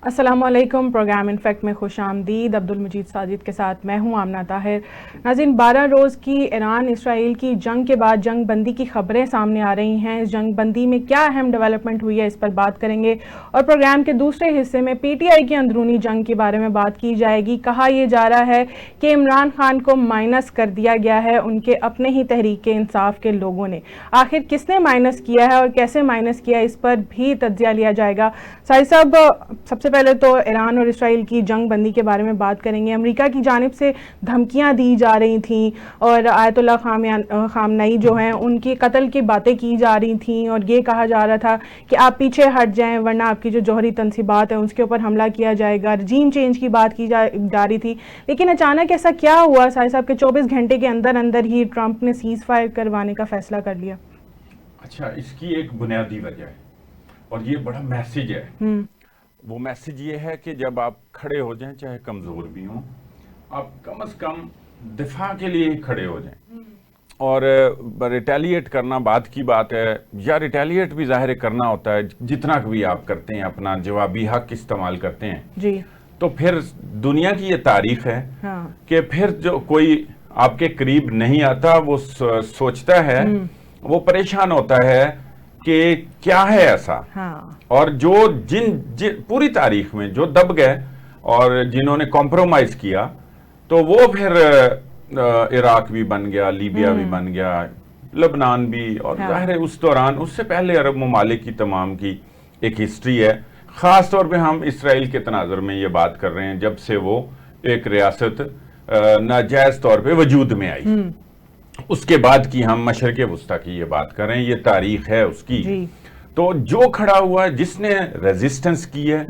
السلام علیکم. Programme in fact میں خوش آمدید. عبدالمجید ساجد کے ساتھ میں ہوں آمنہ طاہر. ناظرین، 12 روز کی ایران اسرائیل کی جنگ کے بعد جنگ بندی کی خبریں سامنے آ رہی ہیں. اس جنگ بندی میں کیا اہم ڈیولپمنٹ ہوئی ہے، اس پر بات کریں گے. اور پروگرام کے دوسرے حصے میں پی ٹی آئی کی اندرونی جنگ کے بارے میں بات کی جائے گی. کہا یہ جا رہا ہے کہ عمران خان کو مائنس کر دیا گیا ہے ان کے اپنے ہی تحریک انصاف کے لوگوں نے. آخر کس نے مائنس کیا ہے اور کیسے مائنس کیا، اس پر بھی تجزیہ لیا جائے گا. ساجد صاحب، سب سے پہلے تو ایران اور اسرائیل کی جنگ بندی کے بارے میں بات کریں گے. امریکہ کی جانب سے دھمکیاں دی جا رہی تھیں اور آیت اللہ خامنئی جو ہیں ان کی قتل کی باتیں کی جا رہی تھیں، اور یہ کہا جا رہا تھا کہ آپ پیچھے ہٹ جائیں ورنہ آپ کی جو جوہری تنصیبات ہیں اس کے اوپر حملہ کیا جائے گا. رجیم چینج کی بات کی جا رہی تھی، لیکن اچانک ایسا کیا ہوا ساجد صاحب کہ 24 گھنٹے کے اندر اندر ہی ٹرمپ نے سیز فائر کروانے کا فیصلہ کر لیا؟ اچھا، اس کی ایک بنیادی وجہ ہے اور یہ بڑا میسج ہے. وہ میسج یہ ہے کہ جب آپ کھڑے ہو جائیں، چاہے کمزور بھی ہوں، آپ کم از کم دفاع کے لیے ہی کھڑے ہو جائیں. اور ریٹیلیٹ کرنا بات کی بات ہے، یا ریٹیلیٹ بھی ظاہر کرنا ہوتا ہے، جتنا بھی آپ کرتے ہیں اپنا جوابی حق استعمال کرتے ہیں جی. تو پھر دنیا کی یہ تاریخ ہے کہ پھر جو کوئی آپ کے قریب نہیں آتا وہ سوچتا ہے، وہ پریشان ہوتا ہے کہ کیا ہے ایسا. اور جو پوری تاریخ میں جو دب گئے اور جنہوں نے کمپرومائز کیا تو وہ پھر عراق بھی بن گیا، لیبیا بھی بن گیا، لبنان بھی، اور ظاہر ہے اس دوران اس سے پہلے عرب ممالک کی تمام کی ایک ہسٹری ہے. خاص طور پہ ہم اسرائیل کے تناظر میں یہ بات کر رہے ہیں جب سے وہ ایک ریاست ناجائز طور پہ وجود میں آئی. اس کے بعد کی ہم مشرق وسطیٰ کی یہ بات کر رہے ہیں، یہ تاریخ ہے اس کی. تو جو کھڑا ہوا ہے، جس نے ریزسٹنس کی ہے،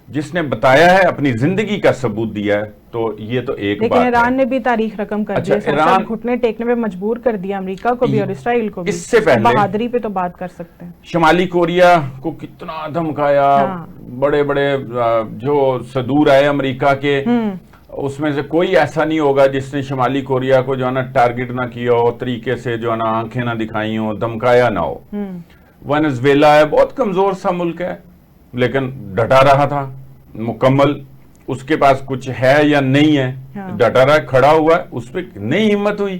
جس نے بتایا ہے، اپنی زندگی کا ثبوت دیا ہے، تو یہ تو ایک بات ہے. لیکن ایران نے بھی تاریخ رقم کر دیا، ایران گھٹنے ٹیکنے پہ مجبور کر دیا امریکہ کو بھی اور اسرائیل کو بھی. اس سے پہلے بہادری پہ تو بات کر سکتے ہیں. شمالی کوریا کو کتنا دھمکایا، بڑے بڑے جو صدور آئے امریکہ کے، اس میں سے کوئی ایسا نہیں ہوگا جس نے شمالی کوریا کو جو ہے نا ٹارگٹ نہ کیا ہو، طریقے سے جو ہے نا آنکھیں نہ دکھائی ہوں، دھمکایا نہ ہو. وینزویلا ہے، بہت کمزور سا ملک ہے لیکن ڈٹا رہا تھا مکمل. اس کے پاس کچھ ہے یا نہیں ہے، ڈٹا رہا، کھڑا ہوا ہے، اس پہ نہیں ہمت ہوئی.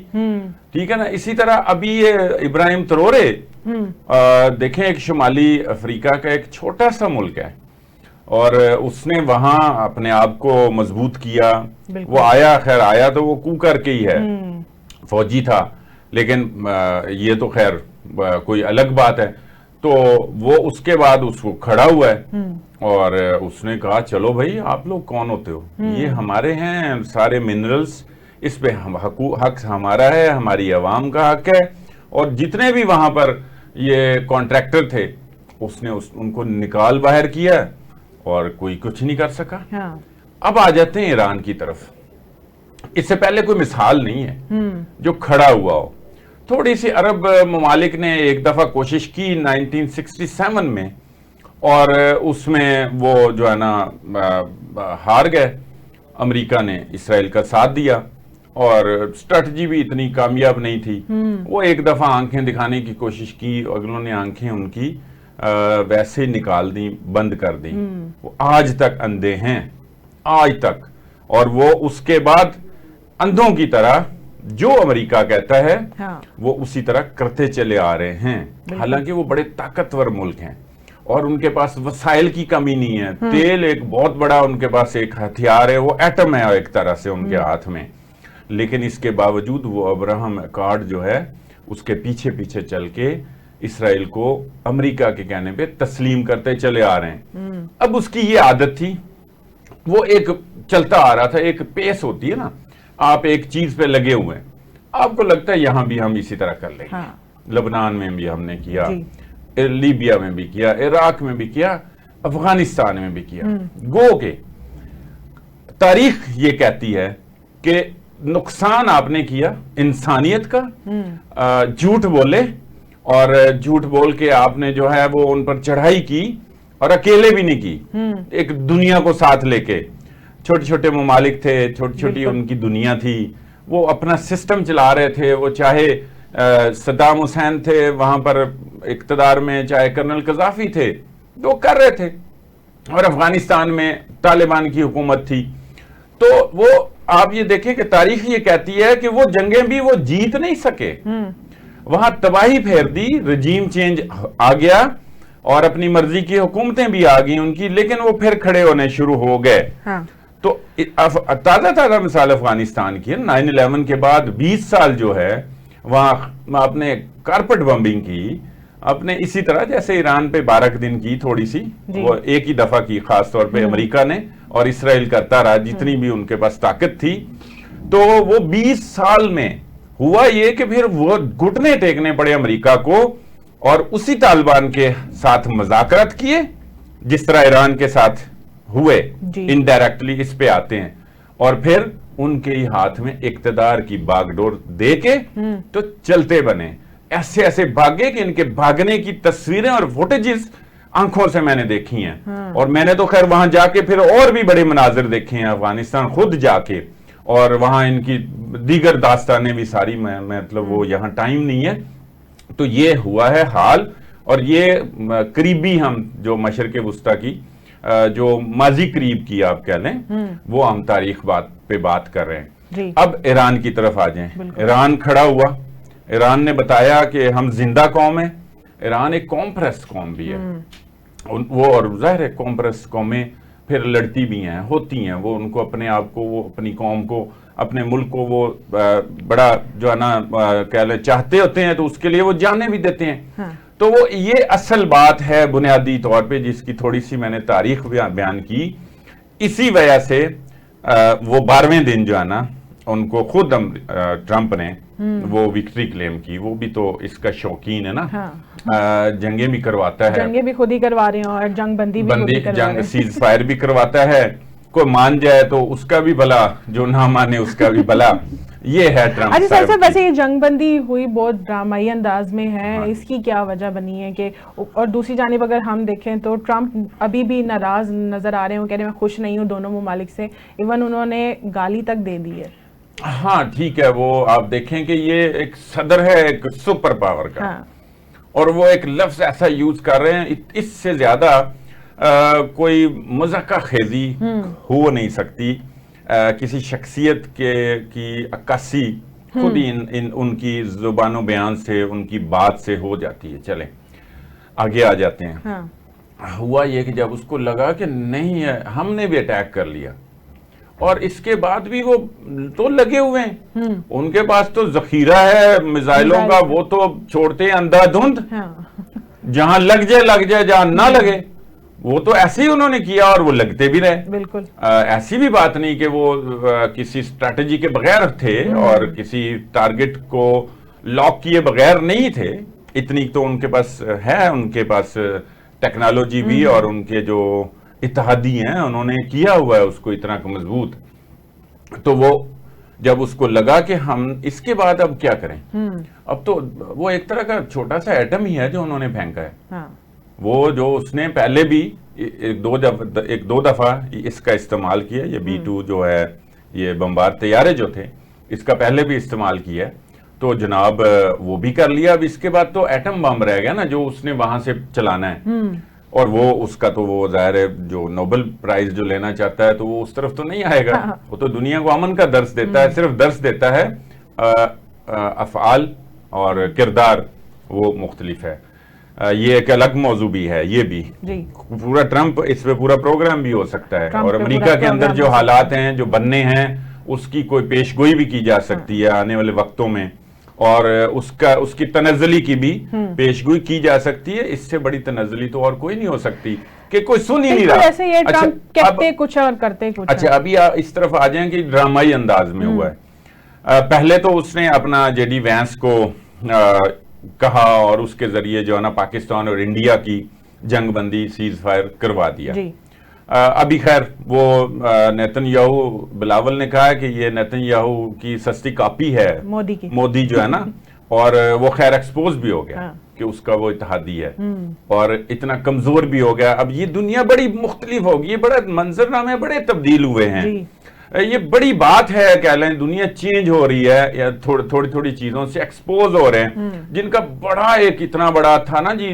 ٹھیک ہے نا. اسی طرح ابھی یہ ابراہیم ترورے دیکھیں، ایک شمالی افریقہ کا ایک چھوٹا سا ملک ہے اور اس نے وہاں اپنے آپ کو مضبوط کیا. وہ آیا، خیر آیا تو وہ کو کر کے ہی ہے، فوجی تھا، لیکن یہ تو خیر کوئی الگ بات ہے. تو وہ اس کے بعد اس کو کھڑا ہوا ہے اور اس نے کہا چلو بھائی آپ لوگ کون ہوتے ہو، یہ ہمارے ہیں سارے منرلز، اس پہ حق ہمارا ہے، ہماری عوام کا حق ہے. اور جتنے بھی وہاں پر یہ کانٹریکٹر تھے اس نے ان کو نکال باہر کیا اور کوئی کچھ نہیں کر سکا. اب آ جاتے ہیں ایران کی طرف. اس سے پہلے کوئی مثال نہیں ہے جو کھڑا ہوا ہو. تھوڑی سی عرب ممالک نے ایک دفعہ کوشش کی 1967 میں، اور اس میں وہ جو ہے نا ہار گئے. امریکہ نے اسرائیل کا ساتھ دیا اور اسٹریٹجی بھی اتنی کامیاب نہیں تھی. وہ ایک دفعہ آنکھیں دکھانے کی کوشش کی، اگلوں نے آنکھیں ان کی ویسے نکال دیں، بند کر دیں. وہ آج تک اندھے ہیں، آج تک. اور وہ اس کے بعد اندھوں کی طرح جو امریکہ کہتا ہے وہ اسی طرح کرتے چلے آ رہے ہیں. حالانکہ وہ بڑے طاقتور ملک ہیں اور ان کے پاس وسائل کی کمی نہیں ہے. تیل ایک بہت بڑا ان کے پاس ایک ہتھیار ہے، وہ ایٹم ہے ایک طرح سے ان کے ہاتھ میں. لیکن اس کے باوجود وہ ابراہم اکارڈ جو ہے اس کے پیچھے پیچھے چل کے اسرائیل کو امریکہ کے کہنے پہ تسلیم کرتے چلے آ رہے ہیں. اب اس کی یہ عادت تھی، وہ ایک چلتا آ رہا تھا، ایک پیس ہوتی ہے نا، آپ ایک چیز پہ لگے ہوئے ہیں، آپ کو لگتا ہے یہاں بھی ہم اسی طرح کر لیں گے. لبنان میں بھی ہم نے کیا، لیبیا میں بھی کیا، عراق میں بھی کیا، افغانستان میں بھی کیا. گو کہ تاریخ یہ کہتی ہے کہ نقصان آپ نے کیا انسانیت کا، جھوٹ بولے اور جھوٹ بول کے آپ نے جو ہے وہ ان پر چڑھائی کی، اور اکیلے بھی نہیں کی، ایک دنیا کو ساتھ لے کے. چھوٹے چھوٹے ممالک تھے، چھوٹی چھوٹی ان کی دنیا تھی، وہ اپنا سسٹم چلا رہے تھے. وہ چاہے صدام حسین تھے وہاں پر اقتدار میں، چاہے کرنل قذافی تھے، وہ کر رہے تھے. اور افغانستان میں طالبان کی حکومت تھی. تو وہ آپ یہ دیکھیں کہ تاریخ یہ کہتی ہے کہ وہ جنگیں بھی وہ جیت نہیں سکے, وہاں تباہی پھیر دی, رجیم چینج آ گیا اور اپنی مرضی کی حکومتیں بھی آ گئیں ان کی, لیکن وہ پھر کھڑے ہونے شروع ہو گئے. تو تازہ مثال افغانستان کی 9/11 کے بعد 20 سال جو ہے وہاں آپ نے کارپٹ بمبنگ کی, اپنے اسی طرح جیسے ایران پہ 12 دن کی تھوڑی سی, وہ ایک ہی دفعہ کی خاص طور پہ امریکہ نے, اور اسرائیل کرتا رہا جتنی بھی ان کے پاس طاقت تھی. تو وہ 20 سال میں ہوا یہ کہ پھر وہ گھٹنے ٹیکنے پڑے امریکہ کو, اور اسی طالبان کے ساتھ مذاکرات کیے جس طرح ایران کے ساتھ ہوئے, انڈائریکٹلی اس پہ آتے ہیں, اور پھر ان کے ہاتھ میں اقتدار کی باغ ڈور دے کے تو چلتے بنے, ایسے ایسے بھاگے کہ ان کے بھاگنے کی تصویریں اور فوٹیجز آنکھوں سے میں نے دیکھی ہیں. اور میں نے تو خیر وہاں جا کے پھر اور بھی بڑے مناظر دیکھے ہیں افغانستان خود جا کے, اور وہاں ان کی دیگر داستانیں بھی ساری, مطلب وہ یہاں ٹائم نہیں ہے. تو یہ ہوا ہے حال, اور یہ قریبی ہم جو مشرق وسطیٰ کی جو ماضی قریب کی آپ کہہ لیں, وہ ہم تاریخ پہ بات کر رہے ہیں. اب ایران کی طرف آ جائیں. ایران کھڑا ہوا, ایران نے بتایا کہ ہم زندہ قوم ہیں. ایران ایک قوم پرست قوم بھی ہے, وہ اور ظاہر ہے قوم پرست قومیں پھر لڑتی بھی ہیں, ہوتی ہیں, وہ ان کو اپنے آپ کو, وہ اپنی قوم کو, اپنے ملک کو وہ بڑا جو ہے نا کہہ لیں چاہتے ہوتے ہیں, تو اس کے لیے وہ جانیں بھی دیتے ہیں. تو وہ یہ اصل بات ہے بنیادی طور پہ, جس کی تھوڑی سی میں نے تاریخ بیان کی. اسی وجہ سے وہ 12ویں دن جو ہے نا ان کو خود ٹرمپ نے وہ وکٹری کلیم کی. وہ بھی تو اس کا شوقین ہے نا, جنگیں بھی کرواتا ہے, جنگیں بھی خود ہی کروا رہے ہیں, اور جنگ بندی بھی جنگ سیز فائر بھی کرواتا ہے. کوئی مان جائے تو اس کا بھی بھلا, جو نہ مانے اس کا بھی بھلا. یہ ہے ٹرمپ صاحب. اچھا صاحب, ویسے یہ جنگ بندی ہوئی بہت ڈرامائی انداز میں ہے, اس کی کیا وجہ بنی ہے کہ, اور دوسری جانب اگر ہم دیکھیں تو ٹرمپ ابھی بھی ناراض نظر آ رہے ہیں, وہ کہہ رہے ہیں میں خوش نہیں ہوں دونوں ممالک سے, ایون انہوں نے گالی تک دے دی ہے. ہاں ٹھیک ہے, وہ آپ دیکھیں کہ یہ ایک صدر ہے ایک سپر پاور کا, اور وہ ایک لفظ ایسا یوز کر رہے ہیں, اس سے زیادہ کوئی مذاکرہ خیزی ہو نہیں سکتی. کسی شخصیت کی عکاسی خود ہی ان کی زبان و بیان سے, ان کی بات سے ہو جاتی ہے. چلیں آگے آ جاتے ہیں. ہوا یہ کہ جب اس کو لگا کہ نہیں ہم نے بھی اٹیک کر لیا, اور اس کے بعد بھی وہ تو لگے ہوئے ہیں, ان کے پاس تو ذخیرہ ہے میزائلوں کا, وہ تو چھوڑتے ہیں اندھا دھند, جہاں لگ جائے جہاں نہ لگے. وہ تو ایسے ہی انہوں نے کیا, اور وہ لگتے بھی رہے. بالکل ایسی بھی بات نہیں کہ وہ کسی اسٹریٹجی کے بغیر تھے اور کسی ٹارگٹ کو لاک کیے بغیر نہیں تھے. اتنی تو ان کے پاس ہے, ان کے پاس ٹیکنالوجی بھی, اور ان کے جو اتحادی ہیں انہوں نے کیا ہوا ہے اس کو اتنا مضبوط. تو وہ جب اس کو لگا کہ ہم اس کے بعد اب کیا کریں, اب تو وہ ایک طرح کا چھوٹا سا ایٹم ہی ہے جو انہوں نے پھینکا ہے. وہ جو اس نے پہلے بھی ایک دو دفعہ اس کا استعمال کیا, یہ B-2 جو ہے, یہ بمبار طیارے جو تھے, اس کا پہلے بھی استعمال کیا ہے. تو جناب وہ بھی کر لیا. اب اس کے بعد تو ایٹم بم رہ گیا نا, جو اس نے وہاں سے چلانا ہے. اور وہ اس کا تو وہ ظاہر ہے جو نوبل پرائز جو لینا چاہتا ہے تو وہ اس طرف تو نہیں آئے گا. وہ تو دنیا کو امن کا درس دیتا ہے, صرف درس دیتا ہے. افعال اور کردار وہ مختلف ہے. یہ ایک الگ موضوع بھی ہے. یہ بھی پورا ٹرمپ, اس پہ پورا پروگرام بھی ہو سکتا ہے. اور امریکہ کے اندر جو حالات ہیں جو بننے ہیں اس کی کوئی پیش گوئی بھی کی جا سکتی ہے آنے والے وقتوں میں, اور اس کی تنزلی کی بھی پیش گوئی کی جا سکتی ہے. اس سے بڑی تنزلی تو اور کوئی نہیں ہو سکتی کہ کوئی سن ہی نہیں رہا. کہتے کچھ اور کرتے کچھ. اچھا ابھی اس طرف آ جائیں کہ ڈرامائی انداز میں ہوا ہے. پہلے تو اس نے اپنا JD وینس کو کہا, اور اس کے ذریعے جو ہے نا پاکستان اور انڈیا کی جنگ بندی سیز فائر کروا دیا. ابھی خیر وہ نیتن یاہو, بلاول نے کہا کہ یہ نیتن یاہو کی سستی کاپی ہے مودی جو ہے نا, اور وہ خیر ایکسپوز بھی ہو گیا کہ اس کا وہ اتحادی ہے, اور اتنا کمزور بھی ہو گیا. اب یہ دنیا بڑی مختلف ہوگی, یہ بڑا منظر نامے بڑے تبدیل ہوئے ہیں. یہ بڑی بات ہے, کہہ لیں دنیا چینج ہو رہی ہے, یا تھوڑی چیزوں سے ایکسپوز ہو رہے ہیں, جن کا بڑا ایک اتنا بڑا تھا نا جی,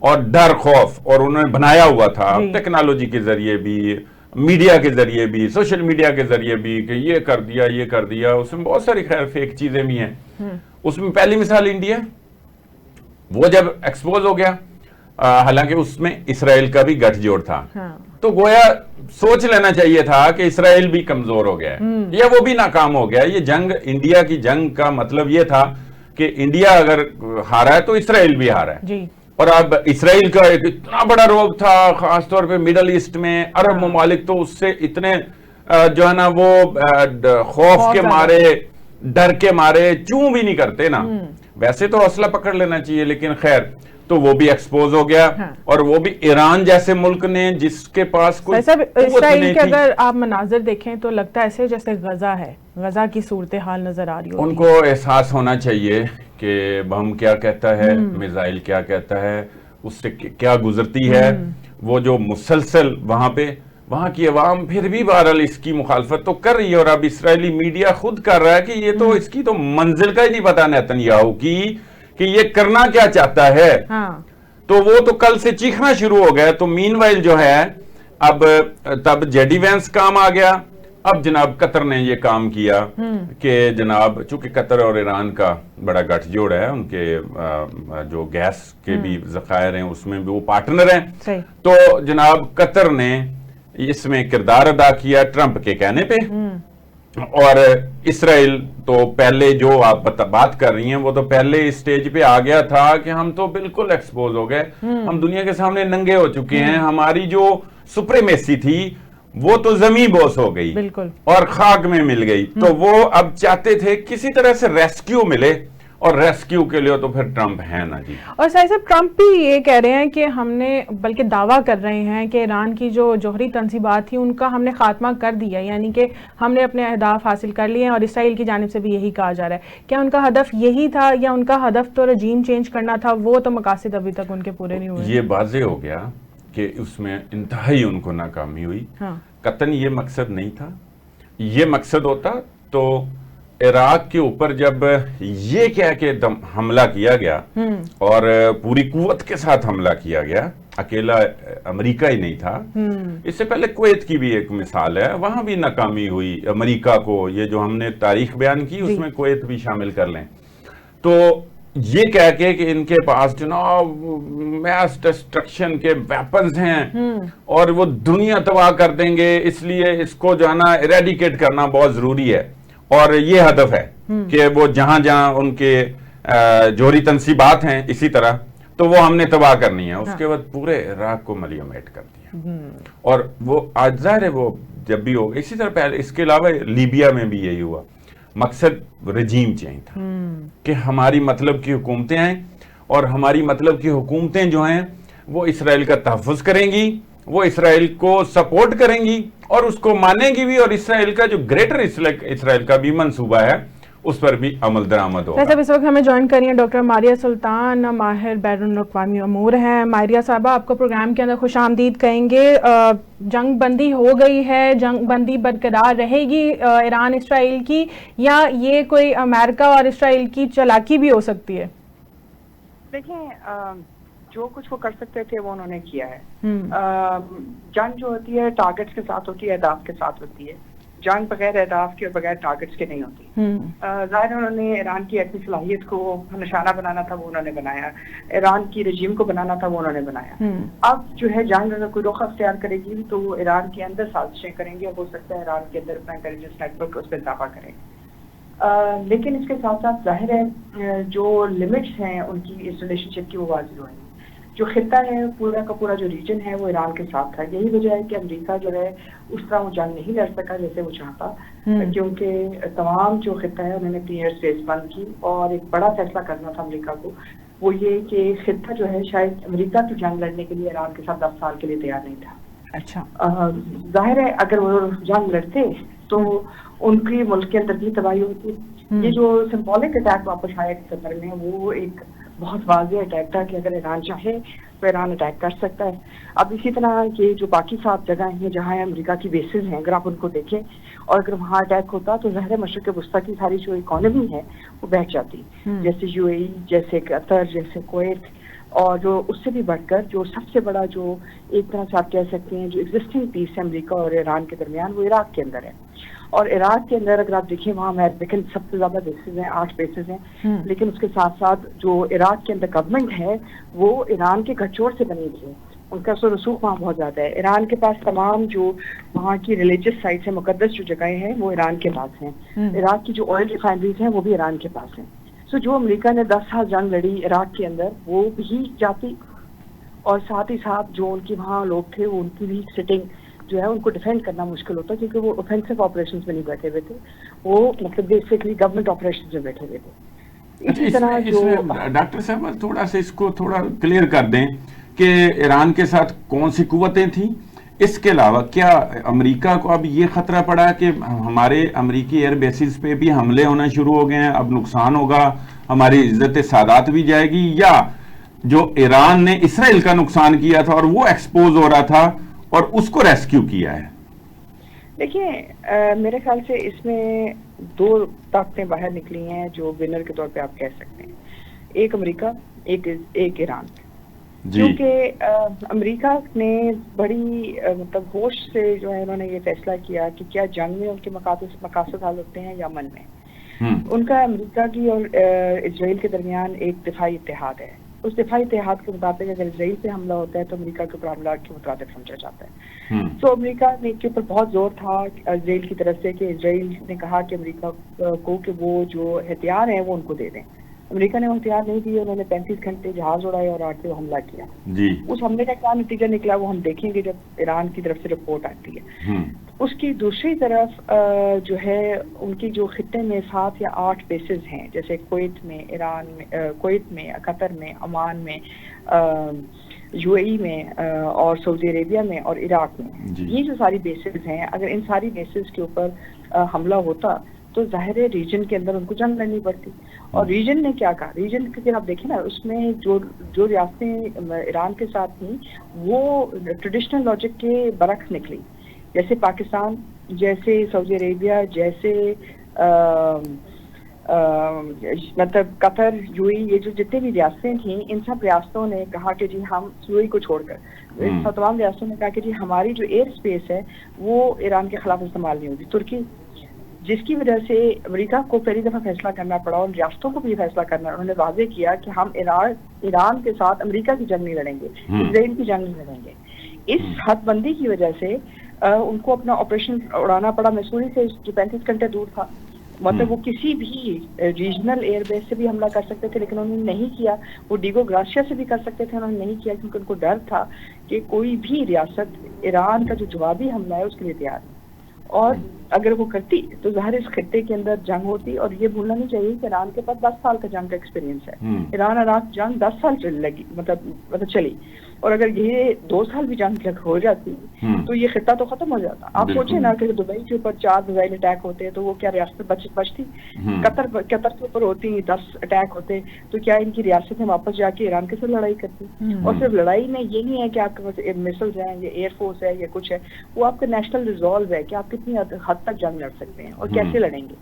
اور ڈر خوف اور انہوں نے بنایا ہوا تھا ٹیکنالوجی کے ذریعے بھی, میڈیا کے ذریعے بھی, سوشل میڈیا کے ذریعے بھی, کہ یہ کر دیا. اس میں بہت ساری خیر فیک چیزیں بھی ہیں. اس میں پہلی مثال انڈیا, وہ جب ایکسپوز ہو گیا, حالانکہ اس میں اسرائیل کا بھی گٹھ جوڑ تھا, تو گویا سوچ لینا چاہیے تھا کہ اسرائیل بھی کمزور ہو گیا ہے یا وہ بھی ناکام ہو گیا. یہ جنگ, انڈیا کی جنگ کا مطلب یہ تھا کہ انڈیا اگر ہارا ہے تو اسرائیل بھی ہارا ہے. اور اب اسرائیل کا ایک اتنا بڑا روب تھا, خاص طور پہ مڈل ایسٹ میں, عرب ممالک تو اس سے اتنے جو ہے نا وہ خوف کے مارے, ڈر کے مارے چوں بھی نہیں کرتے نا. ویسے تو حوصلہ پکڑ لینا چاہیے, لیکن خیر, تو وہ بھی ایکسپوز ہو گیا. اور وہ بھی ایران جیسے ملک نے جس کے پاس کوئی اسرائیل کے اگر آپ مناظر دیکھیں تو لگتا ہے ایسے جیسے غزہ ہے, غزہ کی صورتحال نظر آ رہی ہو. ان کو احساس ہونا چاہیے کہ بم کیا کہتا ہے, میزائل کیا کہتا ہے, اس سے کیا گزرتی ہے. وہ جو مسلسل وہاں کی عوام پھر بھی بہرحال اس کی مخالفت تو کر رہی ہے, اور اب اسرائیلی میڈیا خود کر رہا ہے کہ یہ تو اس کی تو منزل کا ہی نہیں پتا نیتنیاہو کی کہ یہ کرنا کیا چاہتا ہے. تو وہ تو کل سے چیخنا شروع ہو گیا. تو مین وائل جو ہے اب تب جیڈی وینس کام آ گیا. اب جناب قطر نے یہ کام کیا کہ جناب چونکہ قطر اور ایران کا بڑا گٹھ جوڑ ہے, ان کے جو گیس کے بھی ذخائر ہیں اس میں بھی وہ پارٹنر ہیں. تو جناب قطر نے اس میں کردار ادا کیا ٹرمپ کے کہنے پہ. اور اسرائیل تو پہلے جو آپ بات کر رہی ہیں وہ تو پہلے اسٹیج پہ آ گیا تھا کہ ہم تو بالکل ایکسپوز ہو گئے, ہم دنیا کے سامنے ننگے ہو چکے ہیں. ہماری جو سپریمیسی تھی وہ تو زمین بوس ہو گئی اور خاک میں مل گئی. تو وہ اب چاہتے تھے کسی طرح سے ریسکیو ملے, اور ریسکیو کے لیے تو پھر ٹرمپ ہے نا جی. اور سائیں صاحب ٹرمپ بھی یہ کہہ رہے ہیں کہ ہم نے, بلکہ دعویٰ کر رہے ہیں کہ ایران کی جو جوہری تنصیبات تھی ان کا ہم نے خاتمہ کر دیا, یعنی کہ ہم نے اپنے اہداف حاصل کر لیے ہیں. اور اسرائیل کی جانب سے بھی یہی کہا جا رہا ہے. کیا ان کا ہدف یہی تھا یا ان کا ہدف تو رجیم چینج کرنا تھا؟ وہ تو مقاصد ابھی تک ان کے پورے نہیں ہوئے. یہ واضح ہو گیا کہ اس میں انتہائی ان کو ناکامی ہوئی. قطعاً یہ مقصد نہیں تھا. یہ مقصد ہوتا تو عراق کے اوپر جب یہ کہہ کے حملہ کیا گیا اور پوری قوت کے ساتھ حملہ کیا گیا, اکیلا امریکہ ہی نہیں تھا. اس سے پہلے کویت کی بھی ایک مثال ہے, وہاں بھی ناکامی ہوئی امریکہ کو. یہ جو ہم نے تاریخ بیان کی اس میں کویت بھی شامل کر لیں. تو یہ کہہ کے کہ ان کے پاس جناب میس ڈسٹرکشن کے ویپنز ہیں اور وہ دنیا تباہ کر دیں گے, اس لیے اس کو جو ہے نا ایریڈیکیٹ کرنا بہت ضروری ہے. اور یہ ہدف ہے کہ وہ جہاں جہاں ان کے جوہری تنصیبات ہیں اسی طرح, تو وہ ہم نے تباہ کرنی ہے. اس کے بعد پورے عراق کو ملیومیٹ کر دیا. اور وہ آج ظاہر ہے وہ جب بھی ہوگا اسی طرح پہلے. اس کے علاوہ لیبیا میں بھی یہی ہوا. مقصد رجیم چینج تھا کہ ہماری مطلب کی حکومتیں ہیں, اور ہماری مطلب کی حکومتیں جو ہیں وہ اسرائیل کا تحفظ کریں گی, وہ اسرائیل کو سپورٹ کریں گی اور اس کو مانیں گی بھی. اور اسرائیل کا جو گریٹر اسرائیل کا بھی منصوبہ ہے اس پر بھی عمل درآمد ہوگا. اس وقت ہمیں جوائن کر رہی ہیں ڈاکٹر ماریہ سلطان, ماہر بین الاقوامی امور ہیں. ماریہ صاحبہ, آپ کو پروگرام کے اندر خوش آمدید کہیں گے. جنگ بندی ہو گئی ہے, جنگ بندی برقرار رہے گی ایران اسرائیل کی, یا یہ کوئی امریکہ اور اسرائیل کی چالاکی بھی ہو سکتی ہے؟ دیکھیں, جو کچھ وہ کر سکتے تھے وہ انہوں نے کیا ہے. جنگ جو ہوتی ہے ٹارگٹس کے ساتھ ہوتی ہے, اہداف کے ساتھ ہوتی ہے. جنگ بغیر اہداف کے اور بغیر ٹارگٹس کے نہیں ہوتی. ظاہر انہوں نے ایران کی ایٹمی صلاحیت کو نشانہ بنانا تھا, وہ انہوں نے بنایا. ایران کی رجیم کو بنانا تھا, وہ انہوں نے بنایا. اب جو ہے جنگ اگر کوئی رخ اختیار کرے گی تو وہ ایران کے اندر سازشیں کریں گے, ہو سکتا ہے ایران کے اندر اپنا انٹیلیجنس نیٹ ورک اس پہ اضافہ کریں. لیکن اس کے ساتھ ساتھ ظاہر ہے جو لمٹس ہیں ان کی اس ریلیشن شپ کی وہ واضح ہوئی. جو خطہ ہے پورا کا پورا جو ریجن ہے وہ ایران کے ساتھ تھا. یہی وجہ ہے کہ امریکہ جو ہے اس طرح وہ جنگ نہیں لڑ سکا جیسے وہ چاہتا, کیونکہ تمام جو خطہ ہے انہوں نے اپنی ایئر اسپیس بند کی. اور ایک بڑا فیصلہ کرنا تھا امریکہ کو, وہ یہ کہ خطہ جو ہے شاید امریکہ کی جنگ لڑنے کے لیے ایران کے ساتھ 10 سال کے لیے تیار نہیں تھا. اچھا, ظاہر ہے اگر وہ جنگ لڑتے تو ان کی ملک کے اندر بھی تباہی ہوتی. یہ جو سمبولک اٹیک واپس آیا قطر میں, وہ ایک بہت واضح اٹیک تھا کہ اگر ایران چاہے تو ایران اٹیک کر سکتا ہے. اب اسی طرح کہ جو باقی 7 جگہیں ہیں جہاں امریکہ کی بیسز ہیں, اگر آپ ان کو دیکھیں, اور اگر وہاں اٹیک ہوتا تو ظاہر مشرق وسطیٰ کی ساری جو اکانومی ہے وہ بہہ جاتی, جیسے UAE, جیسے قطر, جیسے کویت. اور جو اس سے بھی بڑھ کر جو سب سے بڑا جو ایک طرح سے آپ کہہ سکتے ہیں جو ایگزسٹنگ پیس ہے امریکہ اور ایران کے درمیان وہ عراق کے اندر ہے. اور عراق کے اندر اگر آپ دیکھیں وہاں امریکن سب سے زیادہ بیسز ہیں, 8 بیسز ہیں, لیکن اس کے ساتھ ساتھ جو عراق کے اندر گورنمنٹ ہے وہ ایران کے گھچوڑ سے بنی ہوئی ہے, ان کا اثر رسوخ وہاں بہت زیادہ ہے. ایران کے پاس تمام جو وہاں کی ریلیجس سائٹس ہیں, مقدس جو جگہیں ہیں وہ ایران کے پاس ہیں. عراق کی جو آئل ریفائنریز ہیں وہ بھی ایران کے پاس ہیں. سو جو امریکہ نے 10 سال جنگ لڑی عراق کے اندر وہ بھی جاتی, اور ساتھ ہی ساتھ جو ان کی وہاں لوگ تھے وہ ان کی بھی سٹنگ جو ہے ان کو ڈیفینڈ کرنا مشکل ہوتا کیونکہ وہ اوفینسو آپریشنز میں نہیں بیٹھے ہوئے تھے, وہ مطلب بیسکلی گورنمنٹ آپریشنز میں بیٹھے ہوئے تھے. اسی طرح جو ڈاکٹر صاحب تھوڑا سا اس کو تھوڑا کلیئر کر دیں کہ ایران کے ساتھ کون سی قوتیں تھیں, اس کے علاوہ کیا امریکہ کو اب یہ خطرہ پڑا کہ ہمارے امریکی ایئر بیسز پہ بھی حملے ہونا شروع ہو گئے ہیں, اب نقصان ہوگا, ہماری عزت سادات بھی جائے گی, یا جو ایران نے اسرائیل کا نقصان کیا تھا اور وہ ایکسپوز ہو رہا تھا اور اس کو ریسکیو کیا ہے؟ دیکھیں میرے خیال سے اس میں 2 طاقتیں باہر نکلی ہیں جو ونر کے طور پہ آپ کہہ سکتے ہیں, ایک امریکہ ایک ایران. کیونکہ امریکہ نے بڑی مطلب ہوش سے جو ہے انہوں نے یہ فیصلہ کیا کہ کیا جنگ میں ان کے مقاصد حل ہوتے ہیں یا امن میں. ان کا امریکہ کی اور اسرائیل کے درمیان ایک دفاعی اتحاد ہے. اس دفاعی اتحاد کے مطابق اگر اسرائیل پہ حملہ ہوتا ہے تو امریکہ کے اوپر حملہ کے مترادف سمجھا جاتا ہے. تو امریکہ نے کے اوپر بہت زور تھا اسرائیل کی طرف سے کہ اسرائیل نے کہا کہ امریکہ کو کہ وہ جو ہتھیار ہیں وہ ان کو دے دیں. امریکہ نے وہ ہتھیار نہیں دیے, انہوں نے 35 گھنٹے جہاز اڑائے اور آ کے حملہ کیا. اس حملے کا کیا نتیجہ نکلا وہ ہم دیکھیں گے جب ایران کی طرف سے رپورٹ آتی ہے. اس کی دوسری طرف جو ہے ان کی جو خطے میں 7 یا 8 بیسز ہیں, جیسے کویت میں, ایران میں, کویت میں, قطر میں, عمان میں, یو اے ای میں اور سعودی عربیہ میں اور عراق میں. یہ جو ساری بیسز ہیں, اگر ان ساری بیسز کے اوپر حملہ ہوتا تو ظاہر ہے ریجن کے اندر ان کو جنگ لڑنی پڑتی. اور ریجن نے کیا کہا, ریجن کے آپ دیکھیں نا اس میں جو ریاستیں ایران کے ساتھ تھیں وہ ٹریڈیشنل لاجک کے برعکس نکلی, جیسے پاکستان, جیسے سعودی عربیہ, جیسے مطلب قطر, یو اے, یہ جو جتنے بھی ریاستیں تھیں ان سب ریاستوں نے کہا کہ جی ہم یو اے کو چھوڑ کر تمام ریاستوں نے کہا کہ جی ہماری جو ایئر اسپیس ہے وہ ایران کے خلاف استعمال نہیں ہوگی. ترکی, جس کی وجہ سے امریکہ کو پہلی دفعہ فیصلہ کرنا پڑا اور ریاستوں کو بھی فیصلہ کرنا, انہوں نے واضح کیا کہ ہم ایران کے ساتھ امریکہ کی جنگ نہیں لڑیں گے, اسرائیل کی جنگ نہیں لڑیں گے. اس حد بندی کی وجہ سے ان کو اپنا آپریشن اڑانا پڑا میسوری سے جو 35 گھنٹے دور تھا. مطلب وہ کسی بھی ریجنل ایئر بیس سے بھی حملہ کر سکتے تھے لیکن انہوں نے نہیں کیا. وہ ڈیگو گراسیا سے بھی کر سکتے تھے, انہوں نے نہیں کیا کیونکہ ان کو ڈر تھا کہ کوئی بھی ریاست ایران کا جو جوابی حملہ ہے اس کے لیے تیار ہے, اور اگر وہ کرتی تو ظاہر اس خطے کے اندر جنگ ہوتی. اور یہ بھولنا نہیں چاہیے کہ ایران کے پاس 10 سال کا جنگ کا ایکسپیرینس ہے. ایران عراق جنگ 10 سال چل لگی مطلب چلی, اور اگر یہ 2 سال بھی جنگ ہو جاتی تو یہ خطہ تو ختم ہو جاتا. آپ سوچیں نا کہ دبئی کے اوپر 4 میزائل اٹیک ہوتے تو وہ کیا ریاست بچتی؟ قطر کے اوپر ہوتی 10 اٹیک ہوتے تو کیا ان کی ریاستیں واپس جا کے ایران کے ساتھ لڑائی کرتی؟ اور صرف لڑائی میں یہ نہیں ہے کہ آپ کے پاس مسلز ہیں یا ایئر فورس ہے یا کچھ ہے, وہ آپ کا نیشنل ریزالو ہے کہ آپ کتنی حد تک جنگ لڑ سکتے ہیں اور کیسے لڑیں گے.